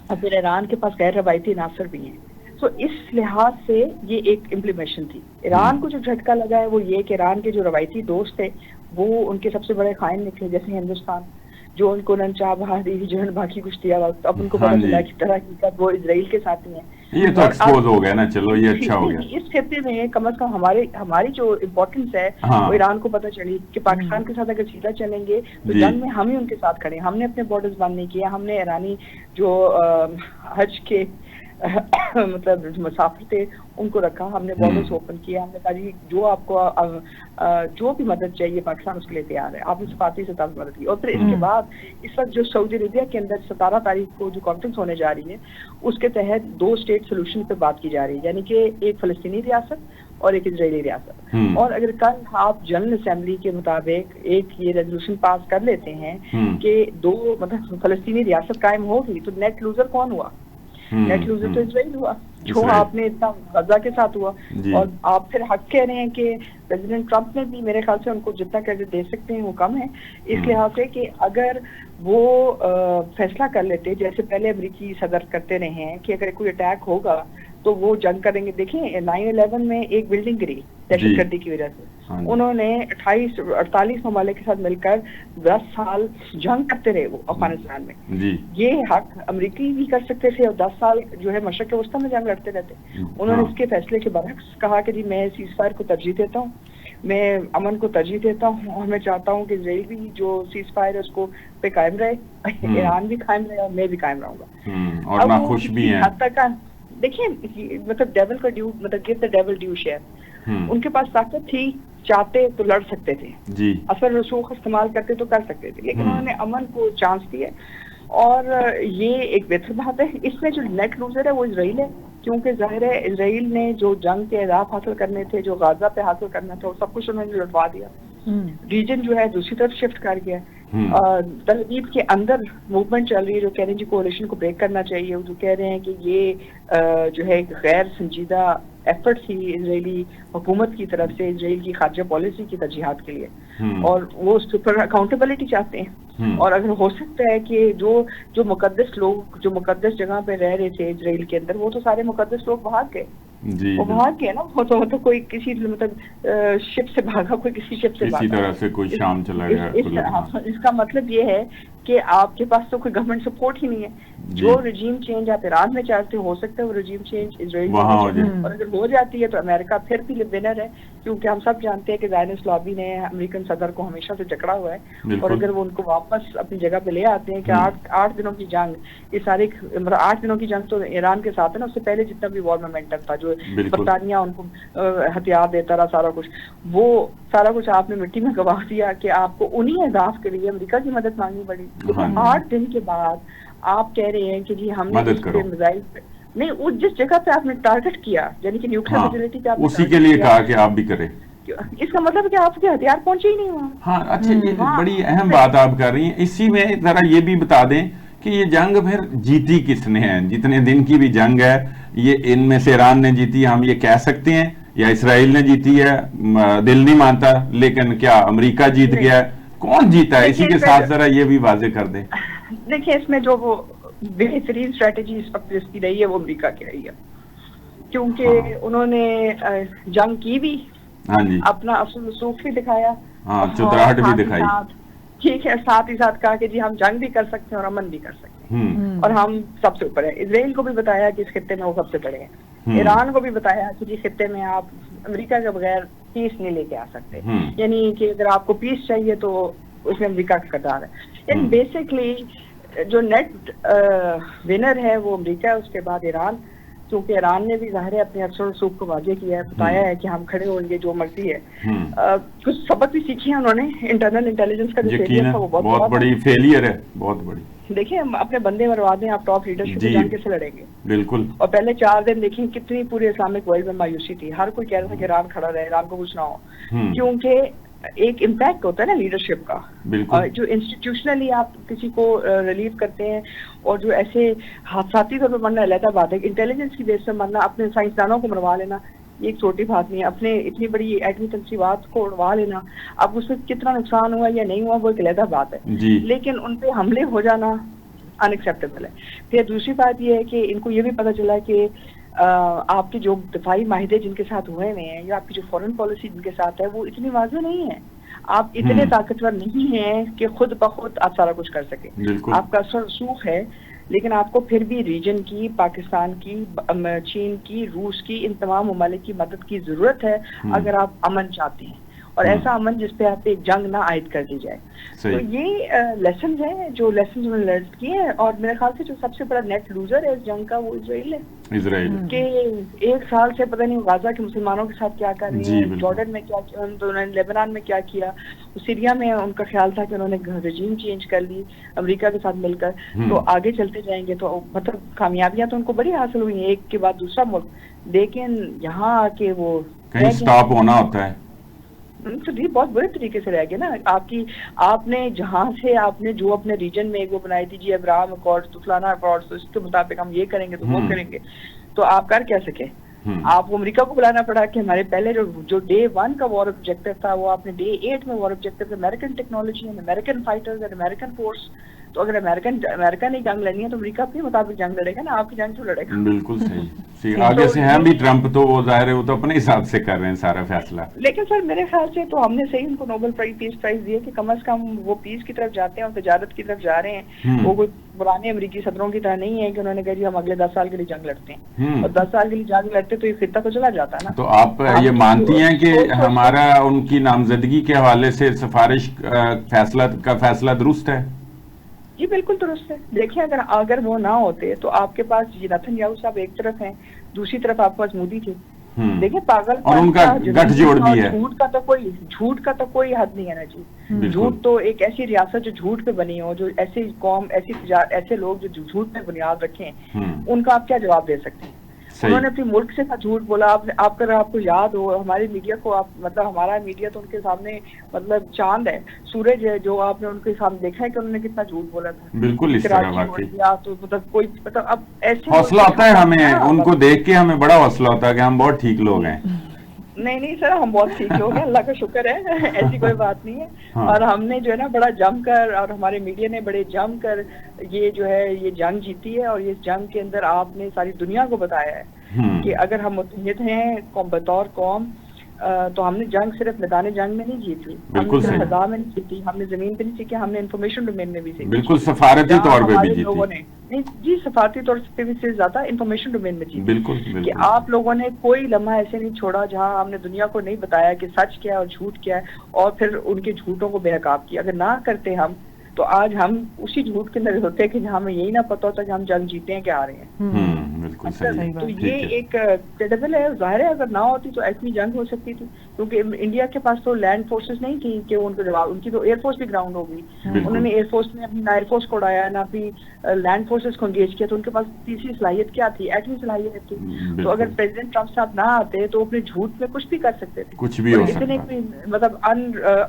اور پھر ایران کے پاس غیر روایتی عناصر بھی ہیں. تو اس لحاظ سے یہ ایک امپلیمنٹیشن تھی. ایران کو جو جھٹکا لگا ہے وہ یہ کہ ایران کے جو روایتی دوست تھے وہ ان کے سب سے بڑے خائن نکلے, جیسے ہندوستان جو ان کو ننچا بہا دی جو ہے باقی کچھ دیا. اب ان کو پتا چلا کہ طرح کی وہ اسرائیل کے ساتھ ہی ہیں. یہ تو ایکسپوز ہو گیا نا, چلو یہ اچھا ہو گیا. اس خطے میں کم از کم ہماری جو امپورٹنس ہے وہ ایران کو پتہ چلی کہ پاکستان کے ساتھ اگر سیدھا چلیں گے تو جنگ میں ہم ہی ان کے ساتھ کھڑے. ہم نے اپنے بارڈرز بند نہیں کیا, ہم نے ایرانی جو حج کے مطلب مسافر تھے ان کو رکھا, ہم نے بارڈرز اوپن کیا, ہم نے کہا جی جو آپ کو جو بھی مدد چاہیے پاکستان اس کے لیے تیار ہے. آپ نے سفارتی سطح پر مدد کی. اور پھر اس کے بعد اس وقت جو سعودی عربیہ کے اندر 17 تاریخ کو جو کانفرنس ہونے جا رہی ہے اس کے تحت 2 اسٹیٹ سولوشن پہ بات کی جا رہی ہے, یعنی کہ ایک فلسطینی ریاست اور ایک اسرائیلی ریاست. اور اگر کل آپ جنرل اسمبلی کے مطابق ایک یہ ریزولوشن پاس کر لیتے ہیں کہ 2 مطلب فلسطینی ریاست قائم ہوگی تو نیٹ لوزر کون ہوا؟ نیٹ لوزر تو اسرائیل ہوا, جو آپ نے اتنا غزہ کے ساتھ ہوا. اور آپ پھر حق کہہ رہے ہیں کہ پریزیڈنٹ ٹرمپ نے بھی میرے خیال سے ان کو جتنا کریڈٹ دے سکتے ہیں وہ کم ہے, اس لحاظ سے کہ اگر وہ فیصلہ کر لیتے جیسے پہلے امریکی صدر کرتے رہے ہیں کہ اگر کوئی اٹیک ہوگا تو وہ جنگ کریں گے. دیکھیں 9/11 میں ایک بلڈنگ گری دہشت گردی کی وجہ سے, انہوں نے 48 ممالک کے ساتھ مل کر 10 سال جنگ کرتے رہے وہ افغانستان میں. یہ حق امریکی بھی کر سکتے تھے, اور 10 سال جو ہے مشرق وسطیٰ میں جنگ لڑتے رہتے. انہوں نے اس کے فیصلے کے برعکس کہا کہ جی میں سیز فائر کو ترجیح دیتا ہوں, میں امن کو ترجیح دیتا ہوں, اور میں چاہتا ہوں کہ اسرائیل بھی جو سیز فائر ہے اس کو پہ قائم رہے, ایران بھی قائم رہے, اور میں بھی قائم رہوں گا. اور نہ خوش بھی ہیں. دیکھیں مطلب ڈیول کا ڈیو, مطلب give the devil due share. ان کے پاس طاقت تھی, چاہتے تو لڑ سکتے تھے, اثر رسوخ استعمال کرتے تو کر سکتے تھے, لیکن انہوں نے امن کو چانس دیا. اور یہ ایک بہتر بات ہے. اس میں جو نیٹ لوزر ہے وہ اسرائیل ہے, کیونکہ ظاہر ہے اسرائیل نے جو جنگ کے اہداف حاصل کرنے تھے, جو غزہ پہ حاصل کرنا تھا, وہ سب کچھ انہوں نے لٹوا دیا. ریجن جو ہے دوسری طرف شفٹ کر گیا. تل ابیب کے اندر موومنٹ چل رہی ہے جو کہہ رہے ہیں جی کولیشن کو بریک کرنا چاہیے, جو کہہ رہے ہیں کہ یہ جو ہے غیر سنجیدہ ایفرٹ تھی اسرائیلی حکومت کی طرف سے اسرائیل کی خارجہ پالیسی کی ترجیحات کے لیے, اور وہ اس پر اکاؤنٹیبلٹی چاہتے ہیں. اور اگر ہو سکتا ہے کہ جو مقدس لوگ جو مقدس جگہ پہ رہ رہے تھے اسرائیل کے اندر, وہ تو سارے مقدس لوگ بھاگ گئے. وہ بھاگ گئے نا, وہ تو مطلب کوئی کسی مطلب شپ سے بھاگا, کوئی کسی شپ سے بھاگا, کسی طرح سے کوئی شام چلا گیا. اس کا مطلب یہ ہے کہ آپ کے پاس تو کوئی گورنمنٹ سپورٹ ہی نہیں ہے. جو رجیم چینج آپ ایران میں چاہتے ہو سکتا ہے وہ رجیم چینج اسرائیل میں, اور اگر ہو جاتی ہے تو امریکہ پھر بھی ونر ہے, کیونکہ ہم سب جانتے ہیں کہ زائنسٹ لابی نے امریکن صدر کو ہمیشہ سے جکڑا ہوا ہے. اور اگر وہ ان کو واپس اپنی جگہ پہ لے آتے ہیں کہ 8 دنوں کی جنگ, یہ سارے 8 دنوں کی جنگ تو ایران کے ساتھ ہے نا, اس سے پہلے جتنا بھی وار مومنٹم تھا, جو برطانیہ ان کو ہتھیار دیتا رہا, سارا کچھ, وہ سارا کچھ آپ نے مٹی میں گوا دیا کہ آپ کو انہی اہداف کے لیے امریکہ کی مدد مانگنی پڑی. 8 دن کے بعد آپ کہہ رہے ہیں کہ جی ہم نے میزائل نہیں, جس جگہ پہ آپ نے ٹارگٹ کیا, یعنی کہ نیوکلیئر فیسلٹی پہ, اسی کے لیے کہا کہ آپ بھی کریں. اس کا مطلب ہے کہ آپ کے ہتھیار پہنچے ہی نہیں وہاں. ہاں اچھا, یہ بڑی اہم بات آپ کر رہی ہیں. اسی میں ذرا یہ بھی بتا دیں کہ یہ جنگ پھر جیتی کس نے ہے؟ جتنے دن کی بھی جنگ ہے, یہ ان میں سے ایران نے جیتی, ہم یہ کہہ سکتے ہیں, یا اسرائیل نے جیتی ہے؟ دل نہیں مانتا, لیکن کیا امریکہ جیت گیا ہے؟ کون جیتا ہے؟ اسی کے ساتھ ذرا یہ بھی واضح کر دیں. دیکھیں اس میں جو وہ بہترین اسٹریٹجی اس وقت جس کی رہی ہے وہ امریکہ کی رہی ہے, کیونکہ انہوں نے جنگ کی بھی, اپنا اصل رسوخ بھی دکھایا, چتراہٹ بھی دکھائی, ٹھیک ہے, ساتھ ہی ساتھ کہا کہ جی ہم جنگ بھی کر سکتے ہیں اور امن بھی کر سکتے ہیں, اور ہم سب سے اوپر ہیں. اسرائیل کو بھی بتایا کہ اس خطے میں وہ سب سے بڑے ہیں. ایران کو بھی بتایا کہ جی خطے میں آپ امریکہ کے بغیر پیس نہیں لے کے آ سکتے, یعنی کہ اگر آپ کو پیس چاہیے تو اس میں امریکہ کا کردار ہے. یعنی بیسکلی جو نیٹ ونر ہے وہ امریکہ ہے, اس کے بعد ایران, کیونکہ ایران نے بھی ظاہر ہے اپنے اثر رسوخ کو واضح کیا ہے, بتایا ہے کہ ہم کھڑے ہوں گے جو مرضی ہے. کچھ سبق بھی سیکھے ہیں انہوں نے. انٹرنل انٹیلیجنس کا جو فیلئر تھا وہ بہت بڑی فیلئر ہے, بہت بڑی. دیکھیں ہم اپنے بندے مروا دیں, آپ ٹاپ لیڈرشپ کی جنگ کیسے لڑیں گے؟ بالکل. اور پہلے 4 دن دیکھیں کتنی پورے اسلامک ورلڈ میں مایوسی تھی, ہر کوئی کہہ رہا تھا کہ ایران کھڑا رہے, ایران کو کچھ نہ ہو, کیونکہ ایک امپیکٹ ہوتا ہے نا لیڈرشپ کا. جو انسٹیٹیوشنلی آپ کسی کو ریلیو کرتے ہیں, اور جو ایسے حادثاتی طور پر مرنا علیحدہ بات ہے, انٹیلیجنس کی بیس پر مرنا, اپنے سائنسدانوں کو مروا لینا یہ ایک چھوٹی بات نہیں ہے, اپنے اتنی بڑی ایٹمی تنصیبات کو اڑوا لینا, اب اس میں کتنا نقصان ہوا یا نہیں ہوا وہ ایک علیحدہ بات ہے, لیکن ان پہ حملے ہو جانا ان ایکسیپٹیبل ہے. پھر دوسری بات یہ ہے کہ ان کو یہ بھی پتہ چلا کہ آپ کے جو دفاعی معاہدے جن کے ساتھ ہوئے ہیں, یا آپ کی جو فورن پالیسی جن کے ساتھ ہے, وہ اتنی واضح نہیں ہے. آپ اتنے طاقتور نہیں ہیں کہ خود بخود آپ سارا کچھ کر سکیں. آپ کا اثر رسوخ ہے, لیکن آپ کو پھر بھی ریجن کی, پاکستان کی, چین کی, روس کی, ان تمام ممالک کی مدد کی ضرورت ہے اگر آپ امن چاہتے ہیں, اور ایسا امن جس پہ آپ ایک جنگ نہ عائد کر دی جائے. تو یہ لیسنز ہیں جو لیسنز انہوں نے لرن کیے ہیں, اور میرے خیال سے جو سب سے بڑا نیٹ لوزر ہے اس جنگ کا وہ اسرائیل ہے. کہ 1 سال سے پتہ نہیں غزہ کے مسلمانوں کے ساتھ کیا کر رہے ہیں, جارڈن میں کیا کیا, انہوں نے لیبنان میں کیا کیا, سیریا میں ان کا خیال تھا کہ انہوں نے رجیم چینج کر لی امریکہ کے ساتھ مل کر, تو آگے چلتے جائیں گے تو مطلب کامیابیاں تو ان کو بڑی حاصل ہوئی ہیں ایک کے بعد دوسرا ملک, لیکن یہاں آ کے وہ کہیں سٹاپ ہونا ہوتا ہے. تو یہ بہت برے طریقے سے رہ گئے نا. آپ نے جہاں سے آپ نے جو اپنے ریجن میں وہ بنائی تھی جی ابراہم اکارڈز تو فلانا اکارڈز, تو اس کے مطابق ہم یہ کریں گے تو وہ کریں گے, تو آپ کر کیا سکے؟ آپ کو امریکہ کو بلانا پڑا کہ ہمارے پہلے جو ڈے 1 کا وار آبجیکٹو تھا وہ آپ نے ڈے 8 میں war objective American technology, American fighters, American force, تو اگر امریکہ نے جنگ لڑنی ہے تو امریکہ اپنے مطابق جنگ لڑے گا نا, آپ کی جنگ کیوں لڑے گا؟ بالکل صحیح. آگے سے ہیں بھی ٹرمپ, تو وہ ظاہر ہے وہ تو اپنے حساب سے کر رہے ہیں سارا فیصلہ. لیکن سر میرے خیال سے تو ہم نے صحیح ان کو نوبل پیس پرائز دیا کہ کم از کم وہ پیس کی طرف جاتے ہیں اور تجارت کی طرف جا رہے ہیں. وہ کوئی پرانے امریکی صدروں کی طرح نہیں ہے کہ انہوں نے کہا جی ہم اگلے 10 سال کے لیے جنگ لڑتے ہیں, اور 10 سال کے لیے جنگ لڑتے تو یہ خطہ تو چلا جاتا نا. تو آپ یہ مانتی ہیں کہ ہمارا ان کی نامزدگی کے حوالے سے سفارش کا فیصلہ درست ہے؟ جی بالکل درست ہے. دیکھیں اگر وہ نہ ہوتے تو آپ کے پاس نیتن یاہو صاحب ایک طرف ہیں, دوسری طرف آپ کے پاس مودی تھے. دیکھیں پاگل اور ان کا گٹھ جوڑ بھی ہے. جھوٹ کا تو کوئی حد نہیں ہے نا جی. جھوٹ تو ایک ایسی ریاست جو جھوٹ پہ بنی ہو, جو ایسی قوم ایسے لوگ جو جھوٹ پہ بنیاد رکھیں, ان کا آپ کیا جواب دے سکتے ہیں؟ انہوں نے اپنے ملک سے جھوٹ بولا. آپ کو یاد ہو ہماری میڈیا کو, مطلب ہمارا میڈیا تو ان کے سامنے مطلب چاند ہے, سورج ہے, جو آپ نے ان کے سامنے دیکھا ہے کہ انہوں نے کتنا جھوٹ بولا تھا. بالکل اس طرح واقعی تو مطلب اب ایسے حوصلہ ہوتا ہے ہمیں, ان کو دیکھ کے ہمیں بڑا حوصلہ ہوتا ہے کہ ہم بہت ٹھیک لوگ ہیں. نہیں سر, ہم بہت ٹھیک لوگ ہیں, اللہ کا شکر ہے, ایسی کوئی بات نہیں ہے. اور ہم نے جو ہے نا بڑا جم کر, اور ہمارے میڈیا نے بڑے جم کر یہ جو ہے یہ جنگ جیتی ہے. اور اس جنگ کے اندر آپ نے ساری دنیا کو بتایا ہے کہ اگر ہم متحد ہیں بطور قوم, تو ہم نے جنگ صرف میدان جنگ میں نہیں جیتی, ہم نے صرف فضا میں نہیں جیتی, ہم نے زمین پہ نہیں سیکھی, ہم نے انفارمیشن ڈومین میں بھی سیکھی. بالکل سفارتی طور پہ بھی جیتی. نہیں جی, سفارتی طور پہ بھی سے زیادہ انفارمیشن ڈومین میں جیتی. بالکل کہ آپ لوگوں نے کوئی لمحہ ایسے نہیں چھوڑا جہاں ہم نے دنیا کو نہیں بتایا کہ سچ کیا ہے اور جھوٹ کیا ہے, اور پھر ان کے جھوٹوں کو بے نقاب کیا. اگر نہ کرتے ہم تو آج ہم اسی جھوٹ کے اندر ہوتے کہ ہمیں یہی نہ پتا ہوتا کہ ہم جنگ جیتے ہیں کہ آ رہے ہیں. بالکل صحیح. تو یہ ایک کریڈیبل ہے. ظاہر ہے اگر نہ ہوتی تو ایسی جنگ ہو سکتی تھی, کیونکہ انڈیا کے پاس تو لینڈ فورسز نہیں تھی کہ ان کو جواب, ان کی تو ایئر فورس بھی گراؤنڈ ہو گئی. انہوں نے ایئر فورس نے اپنی نہ ایئر فورس کو اڑایا نہ اپنی لینڈ فورسز کو انگیج کیا, تو ان کے پاس تیسری صلاحیت کیا تھی؟ ایٹمی صلاحیت تھی. تو اگر پریزیڈنٹ ٹرمپ صاحب نہ آتے تو اپنے جھوٹ میں کچھ بھی کر سکتے تھے, کچھ بھی ہو سکتا. اتنے مطلب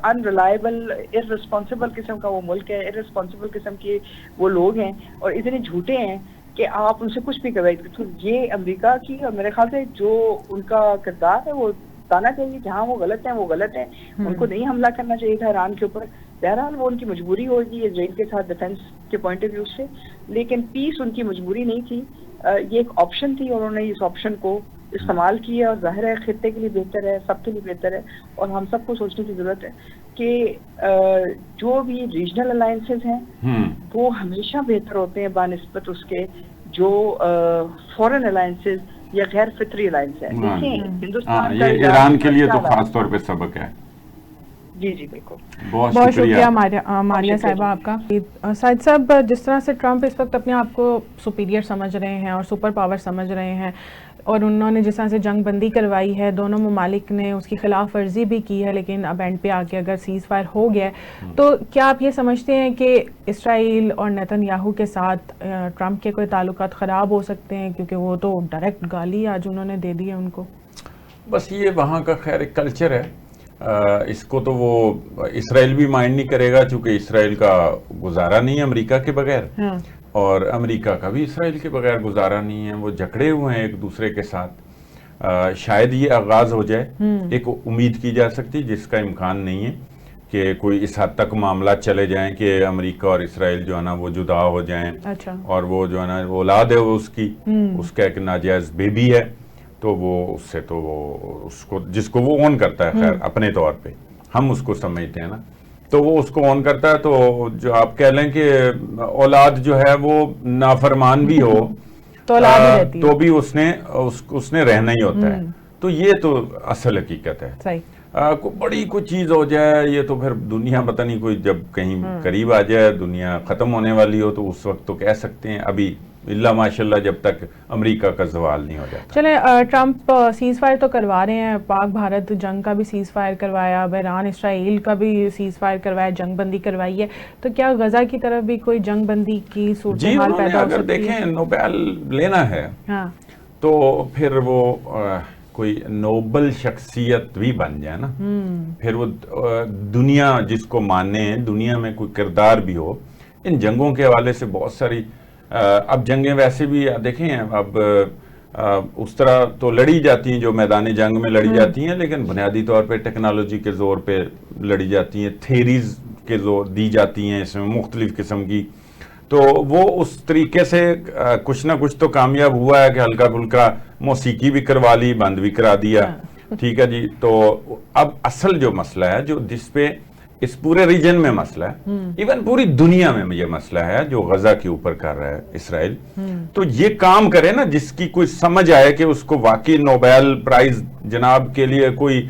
انریلائبل ارریسپانسبل قسم کا وہ ملک ہے, ارریسپانسبل قسم کے وہ لوگ ہیں, اور اتنے جھوٹے ہیں کہ آپ ان سے کچھ بھی کروائے. تو یہ امریکہ کی, اور میرے خیال سے جو ان کا کردار ہے وہ بتانا چاہیے, جہاں وہ غلط ہیں وہ غلط ہیں, ان کو نہیں حملہ کرنا چاہیے تھا ایران کے اوپر. بہرحال وہ ان کی مجبوری ہوگی اسرائیل کے ساتھ ڈیفینس کے پوائنٹ آف ویو سے, لیکن پیس ان کی مجبوری نہیں تھی, یہ ایک آپشن تھی, اور انہوں نے اس آپشن کو استعمال کیا. اور ظاہر ہے خطے کے لیے بہتر ہے, سب کے لیے بہتر ہے, اور ہم سب کو سوچنے کی ضرورت ہے کہ جو بھی ریجنل الائنسز ہیں وہ ہمیشہ بہتر ہوتے ہیں بانسبت اس کے جو فورن الائنسز یا غیر فطری الائنس ہے. دیکھیں ہندوستان کا ایران کے لیے تو خاص طور پہ سبق ہے. جی بالکل. بہت شکریہ ماریہ صاحبہ آپ کا. سعید صاحب, جس طرح سے ٹرمپ اس وقت اپنے آپ کو سپیریئر سمجھ رہے ہیں اور سپر پاور سمجھ رہے ہیں, اور انہوں نے جس طرح سے جنگ بندی کروائی ہے, دونوں ممالک نے اس کی خلاف ورزی بھی کی ہے, لیکن اب اینڈ پہ آ کے اگر سیز فائر ہو گیا ہے, تو کیا آپ یہ سمجھتے ہیں کہ اسرائیل اور نیتن یاہو کے ساتھ ٹرمپ کے کوئی تعلقات خراب ہو سکتے ہیں, کیونکہ وہ تو ڈائریکٹ گالی آج انہوں نے دے دی ہے ان کو؟ بس یہ وہاں کا خیر ایک کلچر ہے, اس کو تو وہ اسرائیل بھی مائنڈ نہیں کرے گا, چونکہ اسرائیل کا گزارا نہیں ہے امریکہ کے بغیر, اور امریکہ کا بھی اسرائیل کے بغیر گزارا نہیں ہے. وہ جکڑے ہوئے ہیں ایک دوسرے کے ساتھ. شاید یہ آغاز ہو جائے, ایک امید کی جا سکتی, جس کا امکان نہیں ہے کہ کوئی اس حد تک معاملات چلے جائیں کہ امریکہ اور اسرائیل جو ہے نا وہ جدا ہو جائیں. اور وہ جو ہے نا وہ اولاد ہے وہ اس کا ایک ناجائز بیبی ہے, تو وہ اس سے تو وہ اس کو جس کو وہ اون کرتا ہے, خیر اپنے طور پہ ہم اس کو سمجھتے ہیں نا, تو وہ اس کو اون کرتا ہے. تو جو آپ کہہ لیں کہ اولاد جو ہے وہ نافرمان بھی ہو تو بھی اس نے رہنا ہی ہوتا ہے. تو یہ تو اصل حقیقت ہے. بڑی کوئی چیز ہو جائے, یہ تو پھر دنیا پتہ نہیں, کوئی جب کہیں قریب آ جائے, دنیا ختم ہونے والی ہو, تو اس وقت تو کہہ سکتے ہیں. ابھی اللہ ماشاءاللہ جب تک امریکہ کا زوال نہیں ہو جاتا. چلیں, ٹرمپ سیز فائر تو کروا رہے ہیں, پاک بھارت جنگ کا بھی سیز فائر کروایا, ایران اسرائیل کا بھی سیز فائر کروایا, جنگ بندی کروائی ہے, تو کیا غزہ کی طرف بھی کوئی جنگ بندی کی صورتحال پیدا ہو سکتی ہے؟ اگر دیکھیں نوبیل لینا ہے تو پھر وہ کوئی نوبل شخصیت بھی بن جائے نا, پھر وہ دنیا جس کو مانے, دنیا میں کوئی کردار بھی ہو. ان جنگوں کے حوالے سے بہت ساری اب جنگیں ویسے بھی دیکھیں, اب اس طرح تو لڑی جاتی ہیں جو میدان جنگ میں لڑی جاتی ہیں, لیکن بنیادی طور پہ ٹیکنالوجی کے زور پہ لڑی جاتی ہیں, تھیریز کے زور دی جاتی ہیں, اس میں مختلف قسم کی تو وہ اس طریقے سے کچھ نہ کچھ تو کامیاب ہوا ہے کہ ہلکا پھلکا موسیقی بھی کروا لی، بند بھی کرا دیا، ٹھیک ہے جی. تو اب اصل جو مسئلہ ہے جو جس پہ اس پورے ریجن میں مسئلہ ہے، ایون پوری دنیا میں یہ مسئلہ ہے جو غزہ کے اوپر کر رہا ہے اسرائیل، تو یہ کام کرے نا جس کی کوئی سمجھ آئے کہ اس کو واقعی نوبیل پرائز جناب کے لیے کوئی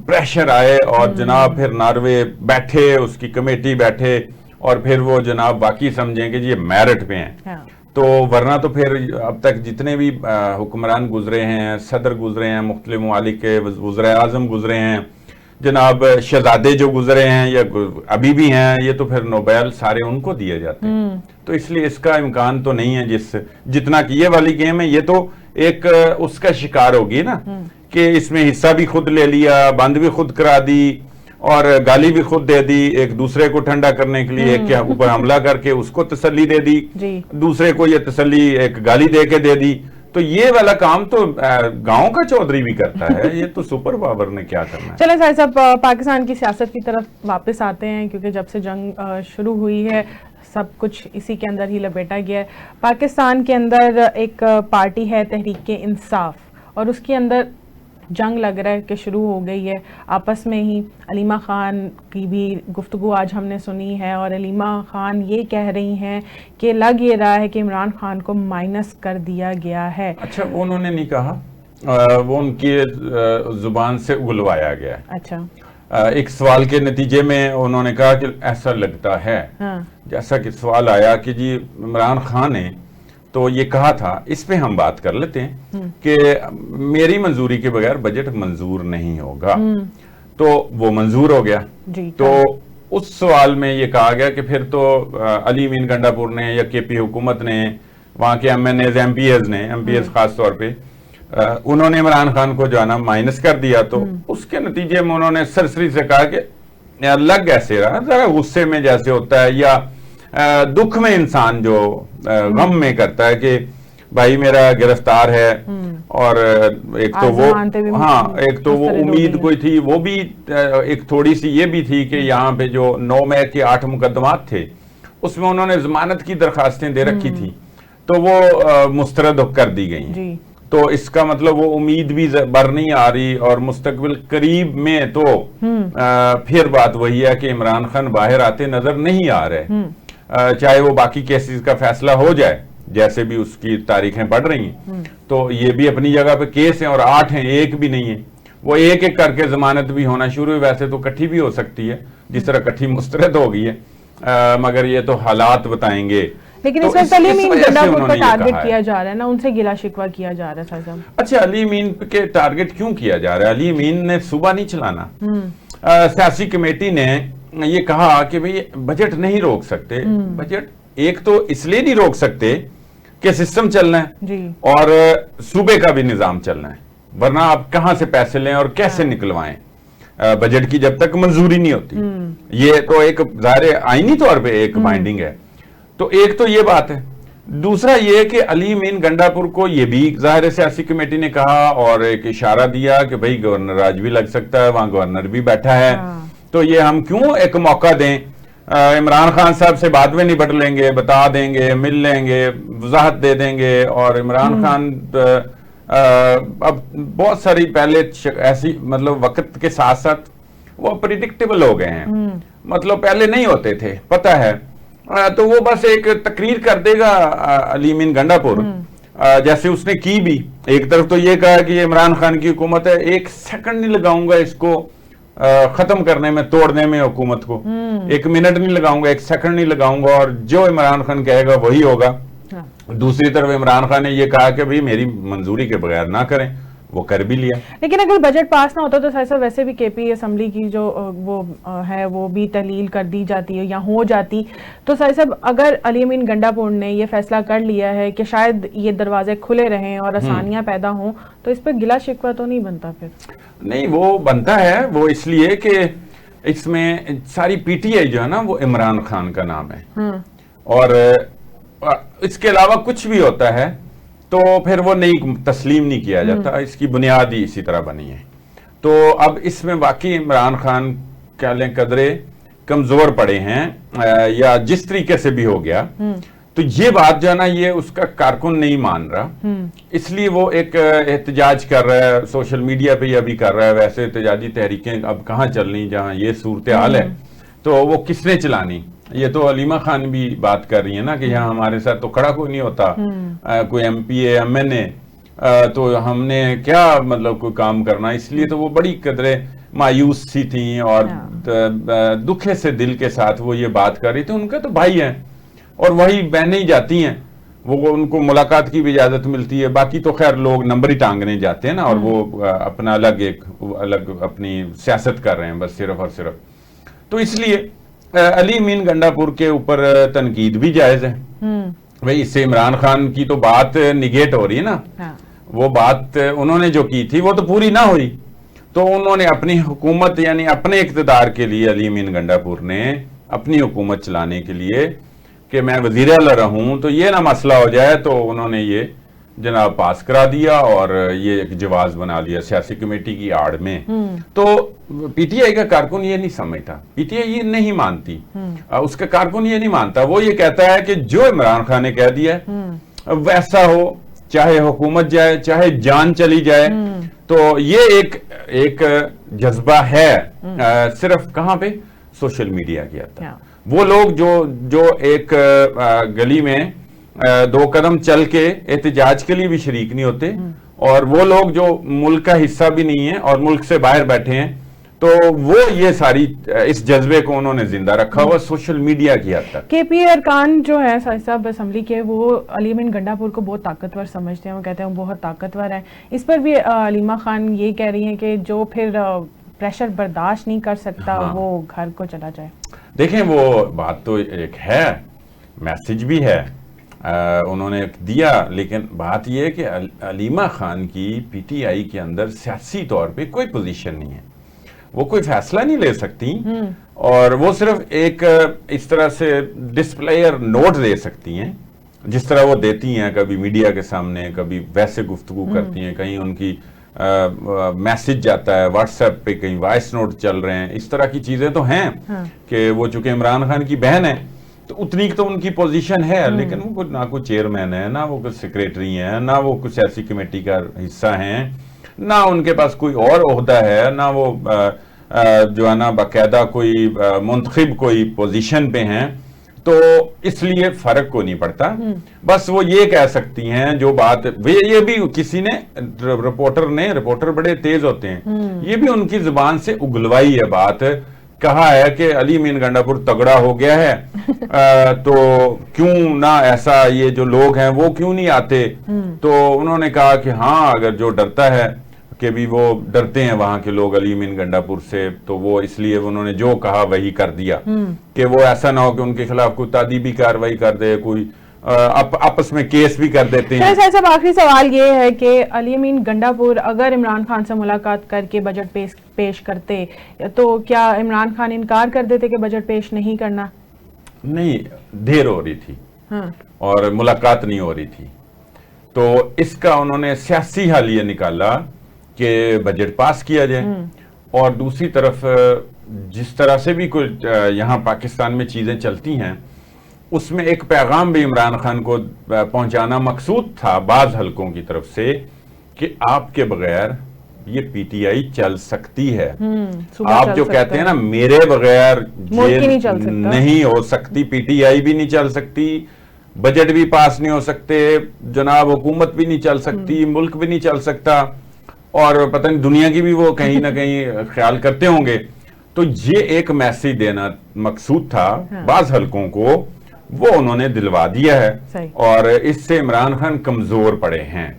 پریشر آئے، اور جناب پھر ناروے بیٹھے، اس کی کمیٹی بیٹھے، اور پھر وہ جناب واقعی سمجھیں کہ یہ میرٹ پہ ہیں. تو ورنہ تو پھر اب تک جتنے بھی حکمران گزرے ہیں، صدر گزرے ہیں، مختلف ممالک کے وزرائے اعظم گزرے ہیں، جناب شہزادے جو گزرے ہیں یا ابھی بھی ہیں، یہ تو پھر نوبیل سارے ان کو دیے جاتے ہیں. تو اس لیے اس کا امکان تو نہیں ہے جتنا کہ یہ والی گیم ہے، یہ تو ایک اس کا شکار ہوگی نا کہ اس میں حصہ بھی خود لے لیا، بند بھی خود کرا دی، اور گالی بھی خود دے دی ایک دوسرے کو ٹھنڈا کرنے کے لیے، ایک کے اوپر حملہ کر کے اس کو تسلی دے دی، دوسرے کو یہ تسلی ایک گالی دے کے دے دی. تو یہ والا کام تو گاؤں کا چودھری بھی کرتا ہے، یہ تو سپر پاور نے کیا کرنا ہے. چلیں سر صاحب پاکستان کی سیاست کی طرف واپس آتے ہیں، کیونکہ جب سے جنگ شروع ہوئی ہے سب کچھ اسی کے اندر ہی لپیٹا گیا ہے. پاکستان کے اندر ایک پارٹی ہے تحریک انصاف، اور اس کے اندر جنگ لگ رہا ہے کہ شروع ہو گئی ہے آپس میں ہی. علیمہ خان کی بھی گفتگو آج ہم نے سنی ہے، اور علیمہ خان یہ کہہ رہی ہیں کہ لگ یہ رہا ہے کہ عمران خان کو مائنس کر دیا گیا ہے. اچھا وہ انہوں نے نہیں کہا، وہ ان کی زبان سے اگلوایا گیا. اچھا ایک سوال کے نتیجے میں انہوں نے کہا کہ ایسا لگتا ہے، جیسا کہ سوال آیا کہ جی عمران خان نے تو یہ کہا تھا. اس پہ ہم بات کر لیتے ہیں کہ میری منظوری کے بغیر بجٹ منظور نہیں ہوگا، تو وہ منظور ہو گیا. تو اس سوال میں یہ کہا گیا کہ پھر تو علی امین گنڈا پور نے یا کے پی حکومت نے، وہاں کے MNAs, MPAs خاص طور پہ انہوں نے عمران خان کو جو ہے نا مائنس کر دیا. تو اس کے نتیجے میں انہوں نے سرسری سے کہا کہ لگ ایسے رہا، ذرا غصے میں جیسے ہوتا ہے یا دکھ میں انسان جو غم میں کرتا ہے کہ بھائی میرا گرفتار ہے، اور ایک تو وہ امید کوئی تھی، وہ بھی ایک تھوڑی سی یہ بھی تھی کہ یہاں پہ جو 9 مئی کے 8 مقدمات تھے اس میں انہوں نے ضمانت کی درخواستیں دے رکھی تھی، تو وہ مسترد کر دی گئی. تو اس کا مطلب وہ امید بھی بر نہیں آ رہی، اور مستقبل قریب میں تو پھر بات وہی ہے کہ عمران خان باہر آتے نظر نہیں آ رہے، چاہے وہ باقی کیسز کا فیصلہ ہو جائے جیسے بھی اس کی تاریخیں پڑھ رہی ہیں. تو یہ بھی اپنی جگہ پہ کیس ہیں، اور 8 ہیں، ایک بھی نہیں ہے. وہ ایک ایک کر کے ضمانت بھی ہونا شروع ہے، ویسے تو کٹھی بھی ہو سکتی ہے جس طرح کٹھی مسترد ہو گئی ہے، مگر یہ تو حالات بتائیں گے. لیکن اس وقت علی امین گنڈا پور پر ٹارگٹ کیا جا رہا ہے نا، ان سے گلا شکوہ کیا جا رہا ہے صاحب. اچھا علی امین کے ٹارگٹ کیوں کیا جا رہا ہے؟ علی امین نے صوبہ نہیں چلانا. سیاسی کمیٹی نے یہ کہا کہ بھئی بجٹ نہیں روک سکتے. بجٹ ایک تو اس لیے نہیں روک سکتے کہ سسٹم چلنا ہے اور صوبے کا بھی نظام چلنا ہے، ورنہ آپ کہاں سے پیسے لیں اور کیسے نکلوائیں بجٹ کی جب تک منظوری نہیں ہوتی. یہ تو ایک ظاہر آئینی طور پہ ایک بائنڈنگ ہے. تو ایک تو یہ بات ہے. دوسرا یہ کہ علی امین گنڈا پور کو یہ بھی ظاہر سیاسی کمیٹی نے کہا اور ایک اشارہ دیا کہ بھئی گورنر آج بھی لگ سکتا ہے، وہاں گورنر بھی بیٹھا ہے، تو یہ ہم کیوں ایک موقع دیں. عمران خان صاحب سے بعد میں نبٹ لیں گے، بتا دیں گے، مل لیں گے، وضاحت دے دیں گے. اور عمران خان اب بہت ساری پہلے ایسی مطلب وقت کے ساتھ ساتھ وہ پریڈکٹیبل ہو گئے ہیں، مطلب پہلے نہیں ہوتے تھے، پتہ ہے. تو وہ بس ایک تقریر کر دے گا علی امین گنڈا پور، جیسے اس نے کی بھی. ایک طرف تو یہ کہا کہ یہ عمران خان کی حکومت ہے، 1 سیکنڈ نہیں لگاؤں گا اس کو ختم کرنے میں، توڑنے میں حکومت کو. 1 منٹ نہیں لگاؤں گا، 1 سیکنڈ نہیں لگاؤں گا، اور جو عمران خان کہے گا وہی ہوگا. دوسری طرف عمران خان نے یہ کہا کہ بھئی میری منظوری کے بغیر نہ کریں، وہ کر بھی لیا. لیکن اگر بجٹ پاس نہ ہوتا تو ایسا ویسے بھی کے پی اسمبلی کی جو وہ ہے وہ بھی تحلیل کر دی جاتی ہے یا ہو جاتی. تو سر صاحب اگر علی امین گنڈا پور نے یہ فیصلہ کر لیا ہے کہ شاید یہ دروازے کھلے رہیں اور آسانیاں پیدا ہوں، تو اس پہ گلا شکوہ تو نہیں بنتا پھر؟ نہیں، وہ بنتا ہے. وہ اس لیے کہ اس میں ساری پی ٹی آئی جو ہے نا وہ عمران خان کا نام ہے، اور اس کے علاوہ کچھ بھی ہوتا ہے تو پھر وہ نہیں تسلیم نہیں کیا جاتا. اس کی بنیاد ہی اسی طرح بنی ہے. تو اب اس میں واقعی عمران خان کہہ لیں قدرے کمزور پڑے ہیں، یا جس طریقے سے بھی ہو گیا. تو یہ بات جو ہے نا یہ اس کا کارکن نہیں مان رہا، اس لیے وہ ایک احتجاج کر رہا ہے سوشل میڈیا پہ، یہ ابھی کر رہا ہے. ویسے احتجاجی تحریکیں اب کہاں چل رہی جہاں یہ صورتحال ہے، تو وہ کس نے چلانی؟ یہ تو علیمہ خان بھی بات کر رہی ہے نا کہ یہاں ہمارے ساتھ تو کھڑا کوئی نہیں ہوتا، کوئی M P A M N A, تو ہم نے کیا مطلب کوئی کام کرنا. اس لیے تو وہ بڑی قدرے مایوس سی تھیں اور دکھے سے دل کے ساتھ وہ یہ بات کر رہی تھی. ان کے تو بھائی ہیں اور وہی بہنیں ہی جاتی ہیں، وہ ان کو ملاقات کی بھی اجازت ملتی ہے، باقی تو خیر لوگ نمبر ہی ٹانگنے جاتے ہیں نا، اور وہ اپنا الگ اپنی سیاست کر رہے ہیں بس صرف اور صرف. تو اس لیے علی امین گنڈا پور کے اوپر تنقید بھی جائز ہے. بھئی اس سے عمران خان کی تو بات نگیٹ ہو رہی ہے نا، وہ بات انہوں نے جو کی تھی وہ تو پوری نہ ہوئی. تو انہوں نے اپنی حکومت یعنی اپنے اقتدار کے لیے، علی امین گنڈا پور نے اپنی حکومت چلانے کے لیے کہ میں وزیر اعلیٰ رہوں تو یہ نہ مسئلہ ہو جائے، تو انہوں نے یہ جناب پاس کرا دیا اور یہ ایک جواز بنا لیا سیاسی کمیٹی کی آڑ میں. تو پی ٹی آئی کا کارکن یہ نہیں سمجھتا، پی ٹی آئی یہ نہیں مانتی، اس کا کارکن یہ نہیں مانتا. وہ یہ کہتا ہے کہ جو عمران خان نے کہہ دیا ویسا ہو، چاہے حکومت جائے چاہے جان چلی جائے. تو یہ ایک جذبہ ہے صرف کہاں پہ؟ سوشل میڈیا کے اندر. وہ لوگ جو ایک گلی میں 2 قدم چل کے احتجاج کے لیے بھی شریک نہیں ہوتے، اور وہ لوگ جو ملک کا حصہ بھی نہیں ہیں اور ملک سے باہر بیٹھے ہیں، تو وہ یہ ساری اس جذبے کو انہوں نے زندہ رکھا ہوا سوشل میڈیا کی حد تک. کے پی ارکان جو ہے صاحب اسمبلی کے، وہ علی امین گنڈا پور کو بہت طاقتور سمجھتے ہیں، وہ کہتے ہیں وہ بہت طاقتور ہے. اس پر بھی علیمہ خان یہ کہہ رہی ہیں کہ جو پھر پریشر برداشت نہیں کر سکتا وہ گھر کو چلا جائے. دیکھیں وہ بات تو ایک ہے، میسج بھی ہے انہوں نے دیا، لیکن بات یہ ہے کہ علیمہ خان کی پی ٹی آئی کے اندر سیاسی طور پہ کوئی پوزیشن نہیں ہے، وہ کوئی فیصلہ نہیں لے سکتی، اور وہ صرف ایک اس طرح سے ڈسپلیئر نوٹ دے سکتی ہیں جس طرح وہ دیتی ہیں، کبھی میڈیا کے سامنے، کبھی ویسے گفتگو کرتی ہیں، کہیں ان کی میسج جاتا ہے واٹس ایپ پہ، کہیں وائس نوٹ چل رہے ہیں. اس طرح کی چیزیں تو ہیں کہ وہ چونکہ عمران خان کی بہن ہے تو اتنی تو ان کی پوزیشن ہے، لیکن وہ نہ کوئی چیئرمین ہے، نہ وہ کوئی سیکریٹری ہیں، نہ وہ کوئی سیاسی کمیٹی کا حصہ ہیں، نہ ان کے پاس کوئی اور عہدہ ہے، نہ وہ جو ہے نا باقاعدہ کوئی منتخب کوئی پوزیشن پہ ہیں. تو اس لیے فرق کو نہیں پڑتا. بس وہ یہ کہہ سکتی ہیں جو بات، یہ بھی کسی نے رپورٹر بڑے تیز ہوتے ہیں، یہ بھی ان کی زبان سے اگلوائی ہے بات، کہا ہے کہ علی امین گنڈا پور تگڑا ہو گیا ہے تو کیوں نہ ایسا یہ جو لوگ ہیں وہ کیوں نہیں آتے. تو انہوں نے کہا کہ ہاں اگر جو ڈرتا ہے کہ بھی وہ ڈرتے ہیں وہاں کے لوگ علی امین گنڈا پور سے، تو وہ اس لیے انہوں نے جو کہا وہی کر دیا کہ وہ ایسا نہ ہو کہ ان کے خلاف کوئی تعدیبی کارروائی کر دے، کوئی آپس میں کیس بھی کر دیتے ہیں. صاحب آخری سوال یہ ہے کہ علی امین گنڈا پور اگر عمران خان سے ملاقات کر کے بجٹ پیش کرتے تو کیا عمران خان انکار کر دیتے کہ بجٹ پیش نہیں کرنا؟ نہیں، دیر ہو رہی تھی اور ملاقات نہیں ہو رہی تھی، تو اس کا انہوں نے سیاسی حل یہ نکالا کہ بجٹ پاس کیا جائے. اور دوسری طرف جس طرح سے بھی کوئی یہاں پاکستان میں چیزیں چلتی ہیں اس میں ایک پیغام بھی عمران خان کو پہنچانا مقصود تھا بعض حلقوں کی طرف سے کہ آپ کے بغیر یہ پی ٹی آئی چل سکتی ہے. آپ جو کہتے ہیں نا میرے بغیر یہ نہیں ہو سکتی، پی ٹی آئی بھی نہیں چل سکتی، بجٹ بھی پاس نہیں ہو سکتے، جناب حکومت بھی نہیں چل سکتی، ملک بھی نہیں چل سکتا، اور پتہ نہیں دنیا کی بھی وہ کہیں نہ کہیں خیال کرتے ہوں گے. تو یہ ایک میسیج دینا مقصود تھا بعض حلقوں کو، وہ انہوں نے دلوا دیا ہے، اور اس سے عمران خان کمزور پڑے ہیں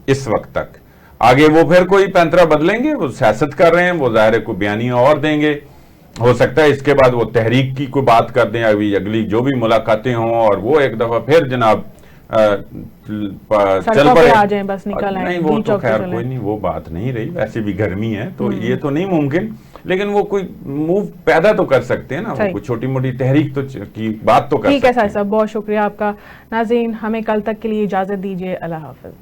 اس وقت تک. آگے وہ پھر کوئی پینترا بدلیں گے، وہ سیاست کر رہے ہیں، وہ ظاہر کو بیانیاں اور دیں گے، ہو سکتا ہے اس کے بعد وہ تحریک کی کوئی بات کر دیں، اگلی جو بھی ملاقاتیں ہوں، اور وہ ایک دفعہ پھر جناب چل پڑے. بس نکل آئیں. نہیں وہ تو خیر کوئی نہیں، وہ بات نہیں رہی، ویسے بھی گرمی ہے تو یہ تو نہیں ممکن، لیکن وہ کوئی موو پیدا تو کر سکتے ہیں نا، وہ کوئی چھوٹی موٹی تحریک تو کی بات تو کر سکتے ہیں. ٹھیک ہے صاحب، بہت شکریہ آپ کا. ناظرین ہمیں کل تک کے لیے اجازت دیجیے، اللہ حافظ.